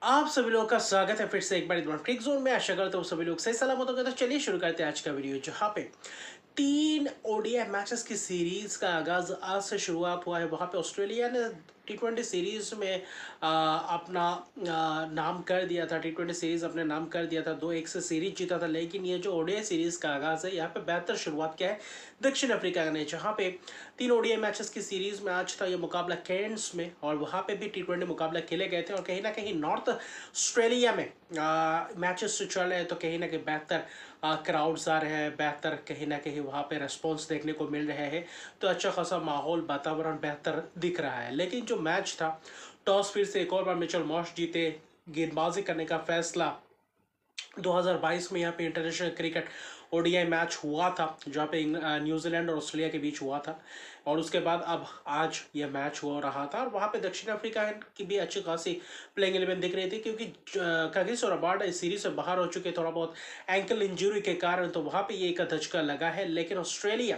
आप सभी लोगों का स्वागत है फिर से एक बार क्रिक जोन में। आशा करता हूँ सभी लोग सही सलामत होंगे। तो चलिए शुरू करते हैं आज का वीडियो, जहाँ पे 3 ओडीआई मैचेस की सीरीज का आगाज आज से शुरुआत हुआ है। वहाँ पे ऑस्ट्रेलिया ने T20 सीरीज में अपना नाम कर दिया था। T20 सीरीज अपने नाम कर दिया था, 2-1 से सीरीज जीता था। लेकिन ये जो ओडीआई सीरीज का आगाज है, यहाँ पे बेहतर शुरुआत क्या है दक्षिण अफ्रीका ने, जहाँ पे 3 ओडीआई मैचेस की सीरीज में आज था ये मुकाबला केयर्न्स में, और वहाँ पे भी T20 मुकाबला खेले गए थे। और कहीं ना कहीं नॉर्थ ऑस्ट्रेलिया में मैचेस चल रहे हैं, तो कहीं ना कहीं बेहतर क्राउड्स आ रहे हैं, बेहतर कहीं ना कहीं वहाँ पे रेस्पॉन्स देखने को मिल रहे हैं। तो अच्छा खासा माहौल, वातावरण बेहतर दिख रहा है। लेकिन जो मैच था, टॉस फिर से एक और बार मिचेल मार्श जीते, गेंदबाजी करने का फैसला 2022 में यहाँ पे इंटरनेशनल क्रिकेट ओडीआई मैच हुआ था, जहाँ पे न्यूजीलैंड और ऑस्ट्रेलिया के बीच हुआ था। और उसके बाद अब आज ये मैच हो रहा था, और वहाँ पे दक्षिण अफ्रीका की भी अच्छी खासी प्लेइंग 11 दिख रही थी, क्योंकि कगिस और अबार्ड इस सीरीज से बाहर हो चुके थोड़ा बहुत एंकल इंजरी के कारण। तो वहाँ पे ये एक धचका लगा है। लेकिन ऑस्ट्रेलिया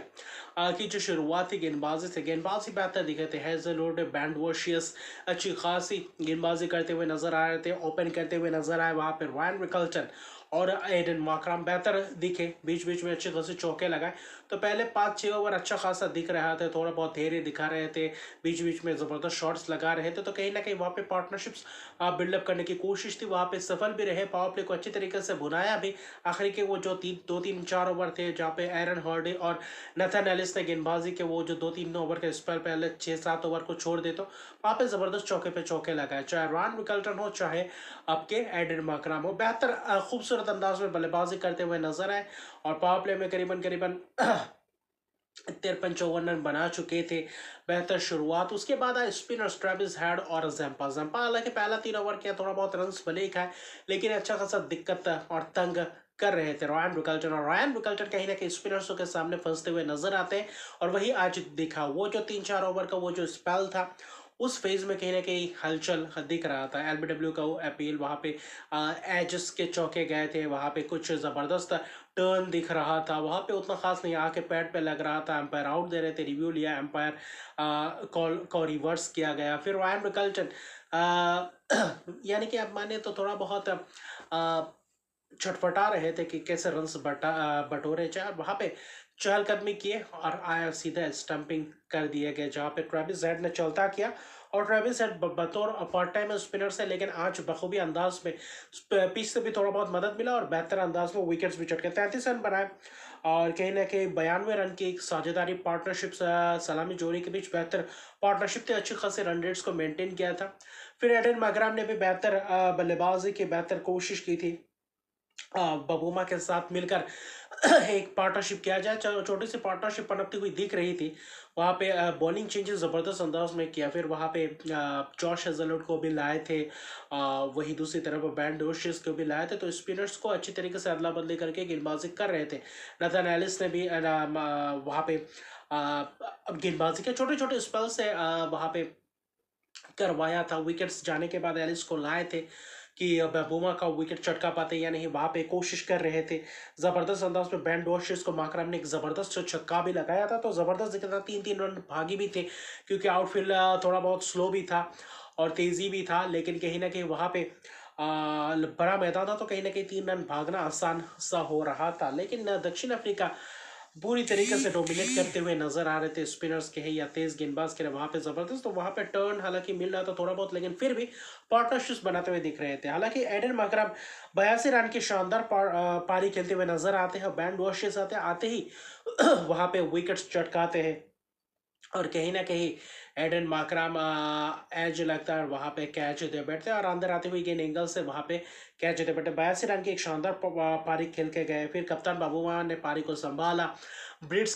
की जो शुरुआत थी गेंदबाजी बेहतर दिखे थे। हेजलवुड, बैंडवॉशियस अच्छी खासी गेंदबाजी करते हुए नजर आ रहे थे, ओपन करते हुए नजर आए। वहाँ पे रायन रिकल्टन और एडन मार्करम बेहतर दिखे, बीच बीच में अच्छे खासे चौके लगाए। तो पहले 5-6 ओवर अच्छा खासा दिख रहा था, थोड़ा बहुत धैर्य दिखा रहे थे, बीच बीच में ज़बरदस्त शॉट्स लगा रहे थे। तो कहीं ना कहीं वहाँ पे पार्टनरशिप्स बिल्डअप करने की कोशिश थी, वहाँ पे सफल भी रहे, पावर प्ले को अच्छी तरीके से बुनाया भी। आखिरी के वो जो 2-3-4 ओवर थे, जहाँ पे एरन हॉर्डे और नथन एलिस ने गेंदबाजी के वो जो 2-3 ओवर के स्पेल पहले 6-7 ओवर को छोड़ दे, तो वहाँ पे ज़बरदस्त चौके पे चौके लगाए। चाहे रॉन विकल्टन हो, चाहे आपके एडन मार्करम हो, बेहतर खूबसूरत अंदाज में बल्लेबाजी करते हुए नजर आए। और पावर प्ले में करीबन करीबन 53-54 रन बना चुके थे। बेहतर शुरुआत, उसके बाद आए स्पिनर्स ट्रेविस हेड और जंपा। हालांकि पहला 3 ओवर किया, थोड़ा बहुत रन भले ही खाए, लेकिन अच्छा खासा दिक्कत और तंग कर रहे थे रॉयन विकल्टन कहीं ना कहीं स्पिनर्सों के सामने फंसते हुए नजर आते हैं। और वही आज दिखा, वो जो 3-4 ओवर का वो जो स्पेल था, उस फेज में कहीं ना कहीं हलचल दिख रहा था। एलबीडब्ल्यू का वो अपील, वहाँ पे एजेस के चौके गए थे, वहाँ पे कुछ ज़बरदस्त टर्न दिख रहा था, वहाँ पे उतना खास नहीं, आके पैड पे लग रहा था। एम्पायर आउट दे रहे थे, रिव्यू लिया, एम्पायर कॉल को रिवर्स किया गया। फिर रायन रिकल्टन यानी कि आप माने तो थोड़ा बहुत छटपटा रहे थे कि कैसे रन्स बटोरे जाए। वहाँ पे चहलकदमी किए और आया सीधा स्टंपिंग कर दिए गए, जहाँ पे ट्रेविस हेड ने चलता किया। और ट्रेविस हेड बतौर पार्ट टाइम स्पिनर से, लेकिन आज बखूबी अंदाज में पिच से भी थोड़ा बहुत मदद मिला, और बेहतर अंदाज में विकेट्स भी चटके 33 रन बनाए। और कहीं ना कहीं 92 रन की एक साझेदारी पार्टनरशिप, सलामी जोड़ी के बीच बेहतर पार्टनरशिप थे, अच्छे खासे रन रेट्स को मेंटेन किया था। फिर एडन मार्करम ने भी बेहतर बल्लेबाजी की बेहतर कोशिश की थी, बबूमा के साथ मिलकर एक पार्टनरशिप किया जाए। छोटी सी पार्टनरशिप पनपती हुई दिख रही थी। वहाँ पे बॉलिंग चेंजेस ज़बरदस्त अंदाज में किया। फिर वहाँ पे जॉश हेजलवुड को भी लाए थे, वही दूसरी तरफ बैंड डोशियस को भी लाए थे। तो स्पिनर्स को अच्छी तरीके से अदला बदली करके गेंदबाजी कर रहे थे। नथन एलिस ने भी वहाँ पे गेंदबाजी के छोटे छोटे स्पेल से वहाँ पे करवाया था। विकेट्स जाने के बाद एलिस को लाए थे कि बूमा का विकेट चटका पाते या नहीं, वहां पे कोशिश कर रहे थे। जबरदस्त अंदाज में बैंड डोशियस को मार्करम ने एक जबरदस्त छक्का भी लगाया था। तो जबरदस्त दिखा था, 3-3 रन भागी भी थे, क्योंकि आउटफील्ड थोड़ा बहुत स्लो भी था और तेजी भी था। लेकिन कहीं ना कहीं वहां पे बड़ा मैदान था, तो कहीं ना कहीं 3 रन भागना आसान सा हो रहा था। लेकिन दक्षिण अफ्रीका पूरी तरीके से डोमिनेट करते हुए नजर आ रहे थे, स्पिनर्स के हैं या तेज गेंदबाज के वहां पे जबरदस्त। तो वहां पे टर्न हालांकि मिल रहा था थोड़ा बहुत, लेकिन फिर भी पार्टनरशिप्स बनाते हुए दिख रहे थे। हालांकि एडन मार्करम 82 रन की शानदार पारी खेलते हुए नजर आते हैं। बैंड वॉशेस आते ही वहां पे विकेट्स चटकाते हैं, और कहीं ना कहीं एडन मार्करम एज लगता है, वहां पे कैच दे बैठते हैं, और अंदर आते हुए गेंद एंगल से वहां पे कैच दे बैठे। 82 रन की एक शानदार पारी खेल के गए। फिर कप्तान बाबूमा ने पारी को संभाला, ब्रिट्स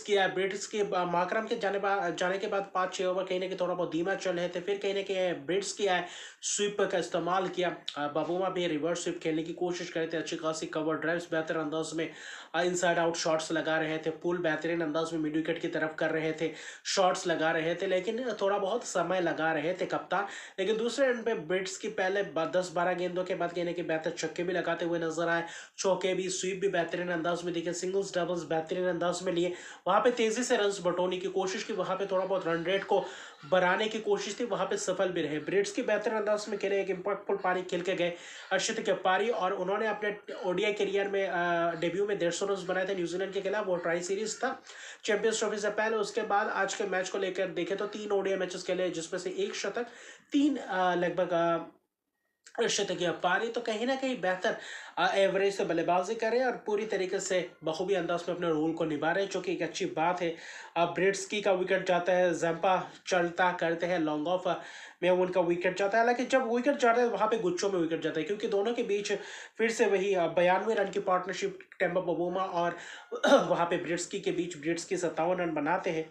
के मार्करम के जाने के बाद 5-6 ओवर कहीं ना कहीं थोड़ा बहुत धीमा चल रहे थे। फिर कहीं ना कहीं ब्रिट्स की आए स्वीप का इस्तेमाल किया। बाबूमा भी रिवर्स स्वीप खेलने की कोशिश करे थे, अच्छी खासी कवर ड्राइव्स बेहतर अंदाज में, इनसाइड आउट शॉट्स लगा रहे थे, पुल बेहतरीन अंदाज में मिड विकेट की तरफ कर रहे थे, शॉट्स लगा रहे थे, लेकिन थोड़ा बहुत समय लगा रहे थे कप्तान। लेकिन दूसरे एंड पे ब्रिट्स की पहले 10-12 गेंदों के बाद कहने के बेहतर छक्के भी लगाते हुए नजर आए, चौके भी, स्वीप भी बेहतरीन अंदाज में दिखे, सिंगल्स डबल्स बेहतरीन अंदाज में लिए। वहां पे तेजी से रन बटोरने की कोशिश की, वहां पे थोड़ा बहुत रन रेट को बनाने की कोशिश थी वहां पे सफल भी रहे। ब्रिट्स की बेहतर अंदाज में खेले, एक इम्पैक्टफुल पारी खेल के गए अर्शदीप के पारी, और उन्होंने अपने ओडीआई करियर में डेब्यू में 150 रन बनाए थे न्यूजीलैंड के खिलाफ। वो ट्राई सीरीज था चैंपियंस ट्रॉफी से पहले। उसके बाद आज के मैच को लेकर देखे तो 3 ओडीआई मैचेस खेले, जिसमें से 1 शतक, 3 लगभग शतकीय पारी। तो कहीं ना कहीं बेहतर एवरेज से बल्लेबाजी करें और पूरी तरीके से बखूबी अंदाज में अपने रोल को निभा रहे हैं, जो कि एक अच्छी बात है। अब ब्रिट्सकी का विकेट जाता है, जंपा चलता करते हैं, लॉन्ग ऑफ में उनका विकेट जाता है। हालांकि जब विकेट जाता है वहां पे गुच्छों में विकेट जाता है, क्योंकि दोनों के बीच फिर से वही 92 रन की पार्टनरशिप टेम्पा बबूमा और वहां पे ब्रिट्सकी के बीच ब्रिट्सकी 57 रन बनाते हैं।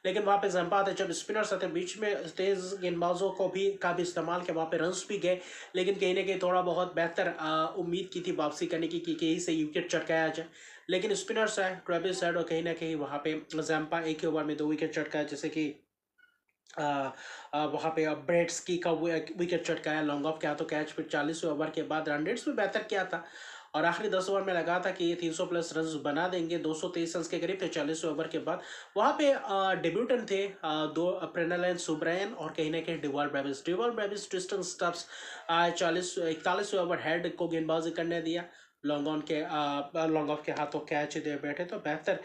लेकिन वहां पे जंपा आते, जब स्पिनर्स आते बीच में, तेज गेंदबाजों को भी का भी इस्तेमाल किया, वहां पे रन्स भी गए। लेकिन कहीं ना कहीं थोड़ा बहुत बेहतर उम्मीद की थी वापसी करने की कि कहीं से विकेट चटकाया जाए, लेकिन स्पिनर्स है ट्रेविस हेड, और कहीं ना कहीं वहां पे जंपा एक ही ओवर में 2 विकेट चटकाया, जैसे कि वहां पे ब्रेट्सकी का विकेट चटकाया लॉन्ग ऑफ के हाथों कैच। फिर 40वें ओवर के बाद रन रेट्स भी बेहतर किया था, और आखिरी 10 ओवर में लगा था कि ये 300 प्लस रन बना देंगे, 223 रन के करीब थे 40वें ओवर के बाद। वहां पे डेब्यूटेंट थे दो, प्रेनालैन सुब्रायन और कहीं ना कहीं Dewald Brevis. Dewald Brevis Tristan Stubbs 41वें ओवर हेड को गेंदबाजी करने दिया, लॉन्ग ऑफ के हाथों कैच दे बैठे, तो बेहतर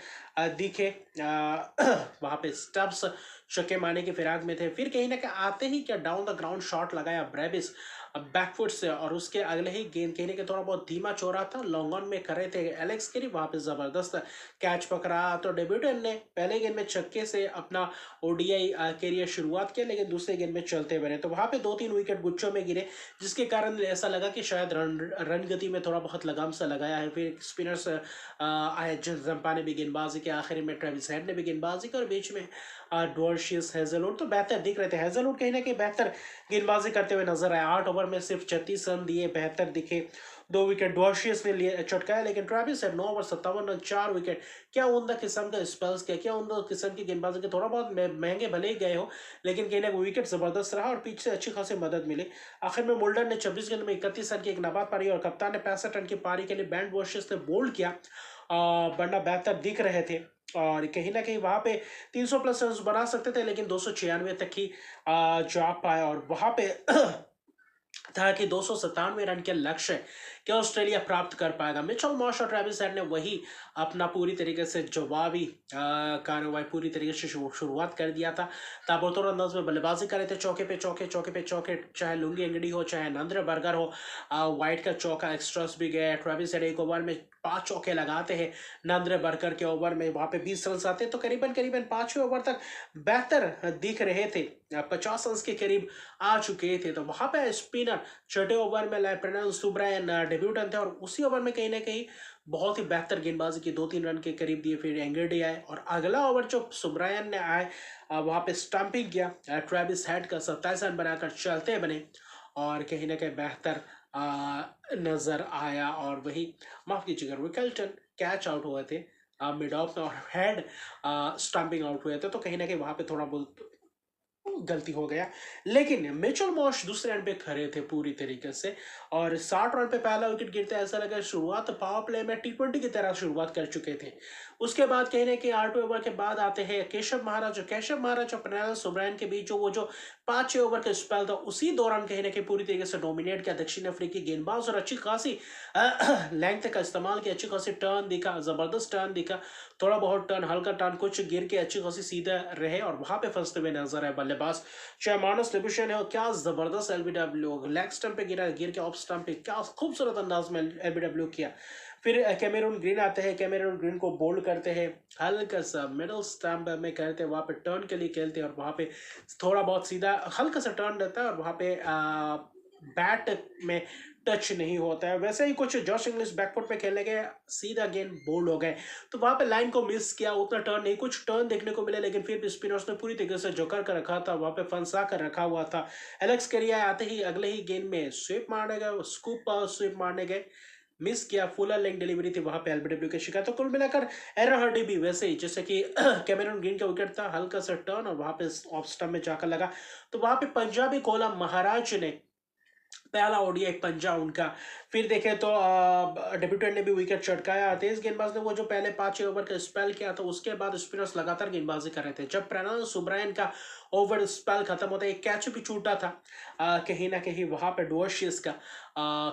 दिखे। वहां पे स्टब्स छक्के मारने की फिराक में थे। फिर कहीं ना कहीं आते ही क्या डाउन द ग्राउंड शॉट लगाया ब्रेविस बैकफुट से, और उसके अगले ही गेंद कहने के थोड़ा बहुत धीमा चौरा था, लॉन्ग ऑन में करे थे एलेक्स केरी, वहां पे जबरदस्त कैच पकड़ा। तो डेब्यूटेंट ने पहले गेंद में छक्के से अपना ओडीआई कैरियर शुरुआत किया, लेकिन दूसरे गेंद में चलते बने, तो वहां पे 2-3 विकेट गुच्छों में गिरे, जिसके कारण ऐसा लगा कि शायद रन गति में थोड़ा बहुत लगाम सा लगाया है। फिर स्पिनर्स आए, जंपा ने भी गेंदबाजी की, आखिर में ट्रेविस हेड ने भी गेंदबाजी की, और बीच में डॉर्शियस हेजलवुड तो बेहतर दिख रहे थे। हेजलवुड कहीं ना कहीं बेहतर गेंदबाजी करते हुए नजर आए, 8 ओवर में सिर्फ 36 रन दिए, बेहतर दिखे। 2 विकेट डॉर्शियस ने लिए चटकाया, लेकिन Travis head 9 over 57 run, 4 wicket. क्या उमदा किस्म का स्पेल्स किया, क्या उमदा किस्म की गेंदबाजी के, थोड़ा बहुत महंगे भले ही गए हो, लेकिन कहीं ना विकेट जबरदस्त रहा और पीछे से अच्छी खासी मदद मिली। आखिर में मुल्डन ने 26 गेंद में 31 रन की एक नाबाद पारी, और कप्तान ने 65 रन की पारी के लिए बैंड वॉशियस ने बोल्ड किया, वरना बेहतर दिख रहे थे। और कहीं ना कहीं वहां पे 300 प्लस रन बना सकते थे, लेकिन 296 तक ही जा पाए, और वहां पे था कि 297 रन के लक्ष्य कि ऑस्ट्रेलिया प्राप्त कर पाएगा। मिचेल मार्श और ट्रेविस हेड ने वही अपना पूरी तरीके से जवाबी कार्रवाई पूरी तरीके से शुरुआत कर दिया था। ताबड़तोड़ अंदाज में बल्लेबाजी कर रहे थे, चौके पे चौके, चौके पे चौके, चाहे लुंगी एंगडी हो, चाहे नंद्र बर्गर हो। वाइट का चौका एक्स्ट्रास भी गया। ट्रेविस हेड एक ओवर में 5 चौके लगाते हैं, नंद्र बर्गर के ओवर में वहां पे 20 रन आते हैं, तो करीबन करीबन 5वें ओवर तक बेहतर दिख रहे थे, 50 रन के करीब आ चुके थे। तो वहां पे स्पिनर छठे ओवर में लेफ्टिनेंट सुब्रायन डेब्यूटेंट थे, और उसी ओवर में कहीं ना कहीं बहुत ही बेहतर गेंदबाजी की, 2-3 रन के करीब दिए। फिर एंगर्डी आए, और अगला ओवर जो सुब्रायन ने आए वहां पे स्टंपिंग किया ट्रेविस हेड का, 27 रन बनाकर चलते बने, और कहीं ना कहीं बेहतर नजर आया। और वही माफ कीजिएगा, विकेल्टन कैच आउट हुए थे मिड ऑफ में, और हेड स्टंपिंग आउट हुए थे, तो कहीं ना कहीं वहां पे थोड़ा बहुत गलती हो गया। लेकिन मिचेल मार्श दूसरे रन पे खड़े थे पूरी तरीके से, और 60 रन पे पहला विकेट गिरते ऐसा लगा शुरुआत पावर प्ले में T20 की तरह शुरुआत कर चुके थे। उसके बाद कहने के 8वें ओवर के बाद आते हैं केशव महाराज और प्रेनाल सुब्रायन के बीच जो वो जो 5वें ओवर का स्पेल था, उसी दौरान कहने के पूरी तरीके से डोमिनेट किया दक्षिण अफ्रीकी गेंदबाज, और अच्छी खासी लेंथ का इस्तेमाल किया, अच्छी खासी टर्न दिखा, जबरदस्त टर्न दिखा, थोड़ा बहुत टर्न, हल्का टर्न, कुछ गिर के अच्छी खासी सीधा रहे, और वहां पे फंसते हुए नजर है बल्लेबाज चाहे मानस लिबुशेन है। क्या जबरदस्त एलबीडब्ल्यू लेग स्टंप पे गिरा, गिर के ऑफ स्टंप पे क्या खूबसूरत अंदाज में एलबीडब्ल्यू किया। फिर कैमेरून ग्रीन आते हैं, कैमेरून ग्रीन को बोल्ड करते हैं, हल्का सा मिडल स्टंप में करते हैं, वहां पे टर्न के लिए खेलते हैं, और वहां पे थोड़ा बहुत सीधा हल्का सा टर्न रहता है, और वहां पे बैट में टच नहीं होता है। वैसे ही कुछ जॉश इंग्लिश बैकफुट पे खेलने के सीधा गेंद बोल्ड हो गए, तो वहां पे लाइन को मिस किया, उतना टर्न नहीं, कुछ टर्न देखने को मिले, लेकिन फिर भी स्पिनर्स ने पूरी तरीके से जोकर कर रखा था, वहां पे फंसा कर रखा हुआ था। एलेक्स केरिया आते ही अगले ही गेंद में स्वीप मारने गए, स्कूप स्वीप मारने गए, मिस किया, फुल लेग डिलीवरी थी, वहां पे एलबीडब्ल्यू की शिकायत। तो कुल मिलाकर एरन हर्डी भी वैसे ही जैसे कि कैमेरून ग्रीन का विकेट था, हल्का सा टर्न और वहां पे ऑफ स्टंप में जाकर लगा, तो वहां पे पंजाबी कोलम महाराज ने पहला ओडीआई पंजा उनका। फिर देखें तो डेब्यूटेंट ने भी विकेट चटकाया, तेज गेंदबाज ने वो जो पहले 5 ओवर का स्पेल किया था, उसके बाद स्पिनर्स लगातार गेंदबाजी कर रहे थे। जब प्रेनाल सुब्रायन का ओवर स्पेल खत्म होता है, एक कैच भी छूटा था कहीं ना कहीं वहां पे डुअर्शियस का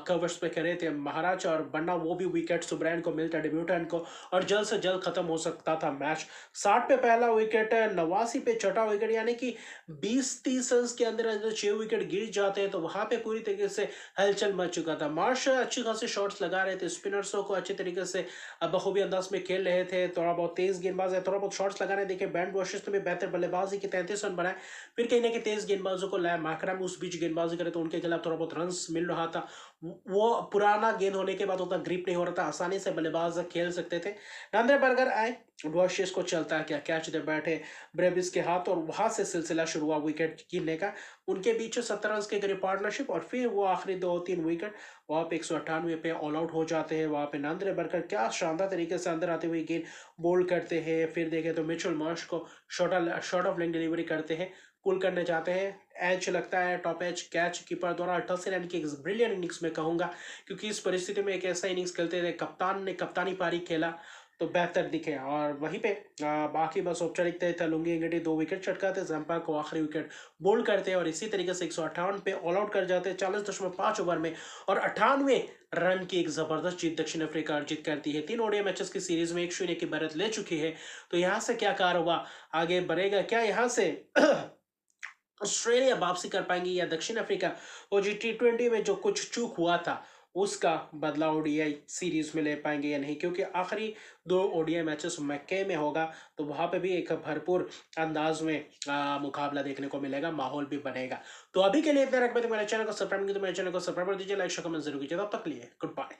कवर्स पे करे थे महाराज, और वरना वो भी विकेट सुब्रैन को मिलता डेब्यूटेंट को, और जल्द से जल्द खत्म हो सकता था मैच। 60 पे पहला विकेट, 89 पे छठा विकेट, यानी कि 20-30 रन के अंदर अंदर 6 विकेट गिर जाते हैं, तो वहां पे पूरी तरीके से हलचल मच चुका था। मार्श अच्छी खासी शॉट्स लगा रहे थे, स्पिनर्सों को अच्छे तरीके से बखूबी अंदाज में खेल रहे थे, थोड़ा बहुत तेज गेंदबाज है, थोड़ा बहुत शॉट्स लगाने देखे। बैंड वॉशर्स ने भी बेहतर बल्लेबाजी की, 33 रन बनाए। फिर कहीं ना कहीं तेज गेंदबाजों को लाया, माकरम उस बीच गेंदबाजी करे तो उनके खिलाफ थोड़ा बहुत रन मिल रहा था। वो पुराना गेंद होने के बाद उतना ग्रिप नहीं हो रहा था, आसानी से बल्लेबाज खेल सकते थे। नंदे बर्गर आए, वॉशियस को चलता क्या कैच दे बैठे ब्रेविस के हाथ, और वहां से सिलसिला शुरू हुआ विकेट गिरने का। उनके बीच 70 रन के करीब पार्टनरशिप, और फिर वो आखिरी 2-3 विकेट वहां पे 198 पे ऑल आउट हो जाते हैं। वहां पे नंदे बर्गर क्या शानदार तरीके से अंदर आते हुए गेंद बोल्ड करते हैं। फिर देखें तो मिचेल मार्श को शॉर्ट ऑफ लेग डिलीवरी करते हैं, पुल करने जाते हैं, एज लगता है, टॉप एज कैच कीपर द्वारा 88 रन की एक ब्रिलियंट इनिंग्स में कहूंगा, क्योंकि इस परिस्थिति में एक ऐसा इनिंग्स खेलते थे, कप्तान ने कप्तानी पारी खेला तो बेहतर दिखे। और वहीं पे बाकी बस औपचारिकता था, लुंगी एंगटी 2 विकेट चटकाते, जम्पा को आखिरी विकेट बोल्ड करते हैं, और इसी तरीके से 158 पे ऑल आउट कर जाते हैं 40.5 ओवर में, और 98 रन की एक जबरदस्त जीत दक्षिण अफ्रीका अर्जित करती है। 3 ओडीआई मैचेस की सीरीज में 1-0 की बढ़त ले चुकी है। तो यहाँ से क्या कारवा आगे बढ़ेगा, क्या यहाँ से ऑस्ट्रेलिया वापसी कर पाएंगी, या दक्षिण अफ्रीका और जी T20 में जो कुछ चूक हुआ था उसका बदला ओडीआई सीरीज में ले पाएंगे या नहीं, क्योंकि आखिरी 2 ओडीआई मैचेस मक्के में होगा, तो वहां पे भी एक भरपूर अंदाज में मुकाबला देखने को मिलेगा, माहौल भी बनेगा। तो अभी के लिए इतना रखते, मेरे चैनल को सब्सक्राइब नहीं तो मेरे चैनल को सब्सक्राइब कर दीजिए, लाइक शेयर कमेंट जरूर कीजिए। तब तक लिए गुड बाय।